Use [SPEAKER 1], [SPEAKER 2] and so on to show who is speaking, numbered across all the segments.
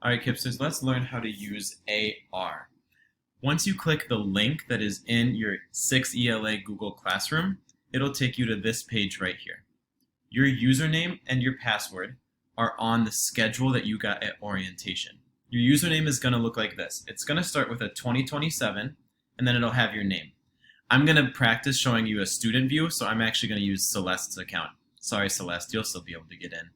[SPEAKER 1] Alright, Kipsters, let's learn how to use AR. Once you click the link that is in your 6ELA Google Classroom, it'll take you to this page right here. Your username and your password are on the schedule that you got at orientation. Your username is going to look like this. It's going to start with a 2027, and then it'll have your name. I'm going to practice showing you a student view, so I'm actually going to use Celeste's account. Sorry, Celeste, you'll still be able to get in.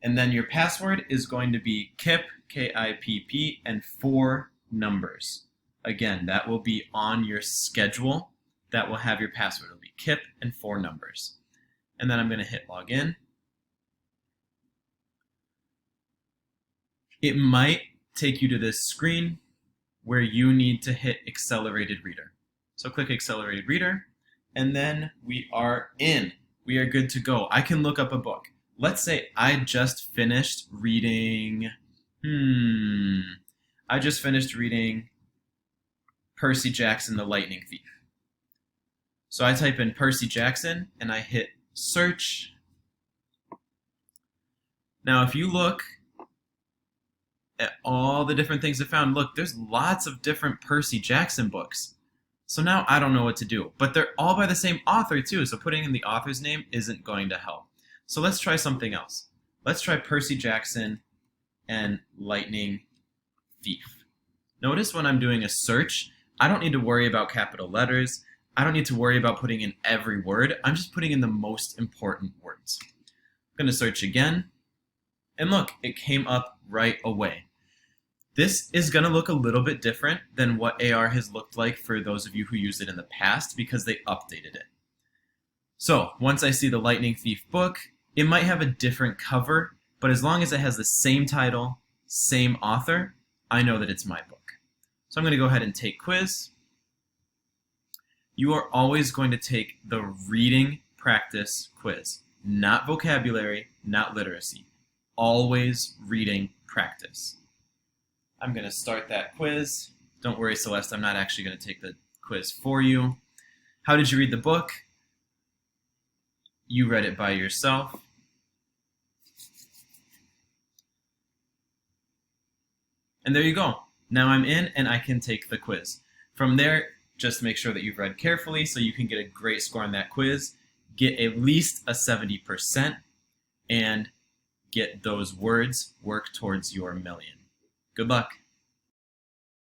[SPEAKER 1] And then your password is going to be KIPP, K-I-P-P, and 4 numbers. Again, that will be on your schedule. That will have your password. It'll be KIPP and 4 numbers. And then I'm going to hit login. It might take you to this screen where you need to hit Accelerated Reader. So click Accelerated Reader, and then we are in. We are good to go. I can look up a book. Let's say I just finished reading, Percy Jackson, the Lightning Thief. So I type in Percy Jackson and I hit search. Now if you look at all the different things I found, look, there's lots of different Percy Jackson books. So now I don't know what to do. But they're all by the same author too, so putting in the author's name isn't going to help. So let's try something else. Let's try Percy Jackson and Lightning Thief. Notice when I'm doing a search, I don't need to worry about capital letters. I don't need to worry about putting in every word. I'm just putting in the most important words. I'm going to search again. And look, it came up right away. This is going to look a little bit different than what AR has looked like for those of you who used it in the past because they updated it. So once I see the Lightning Thief book, it might have a different cover, but as long as it has the same title, same author, I know that it's my book. So I'm going to go ahead and take quiz. You are always going to take the reading practice quiz, not vocabulary, not literacy. Always reading practice. I'm going to start that quiz. Don't worry, Celeste, I'm not actually going to take the quiz for you. How did you read the book? You read it by yourself. And there you go. Now I'm in and I can take the quiz. From there, just make sure that you've read carefully so you can get a great score on that quiz, get at least a 70%, and get those words, work towards your million. Good luck.